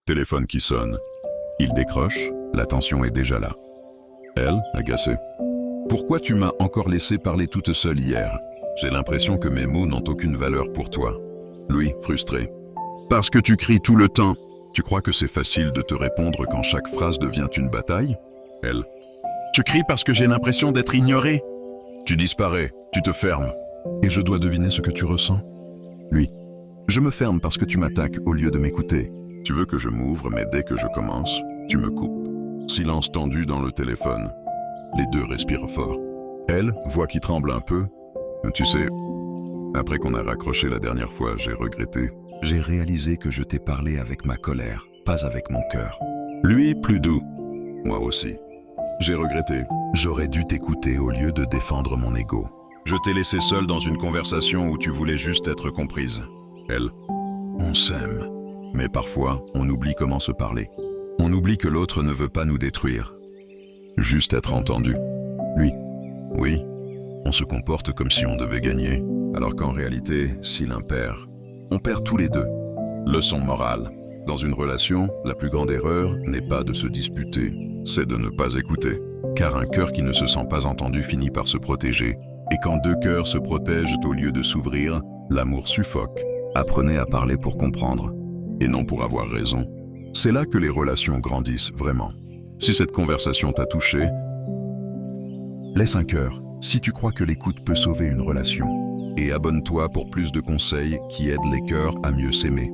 Téléphone qui sonne. Il décroche, la tension est déjà là. Elle, agacée. Pourquoi tu m'as encore laissé parler toute seule hier? J'ai l'impression que mes mots n'ont aucune valeur pour toi. Lui, frustré. Parce que tu cries tout le temps. Tu crois que c'est facile de te répondre quand chaque phrase devient une bataille? Elle. Tu cries parce que j'ai l'impression d'être ignoré. Tu disparais, tu te fermes. Et je dois deviner ce que tu ressens? Lui. Je me ferme parce que tu m'attaques au lieu de m'écouter. Tu veux que je m'ouvre, mais dès que je commence, tu me coupes. Silence tendu dans le téléphone. Les deux respirent fort. Elle, voix qui tremble un peu. Tu sais, après qu'on a raccroché la dernière fois, j'ai regretté. J'ai réalisé que je t'ai parlé avec ma colère, pas avec mon cœur. Lui, plus doux. Moi aussi. J'ai regretté. J'aurais dû t'écouter au lieu de défendre mon ego. Je t'ai laissé seul dans une conversation où tu voulais juste être comprise. Elle. On s'aime. Mais parfois, on oublie comment se parler. On oublie que l'autre ne veut pas nous détruire. Juste être entendu. Lui. Oui. On se comporte comme si on devait gagner, alors qu'en réalité, si l'un perd, on perd tous les deux. Leçon morale. Dans une relation, la plus grande erreur n'est pas de se disputer, c'est de ne pas écouter. Car un cœur qui ne se sent pas entendu finit par se protéger. Et quand deux cœurs se protègent au lieu de s'ouvrir, l'amour suffoque. Apprenez à parler pour comprendre, et non pour avoir raison. C'est là que les relations grandissent vraiment. Si cette conversation t'a touché, laisse un cœur si tu crois que l'écoute peut sauver une relation. Et abonne-toi pour plus de conseils qui aident les cœurs à mieux s'aimer.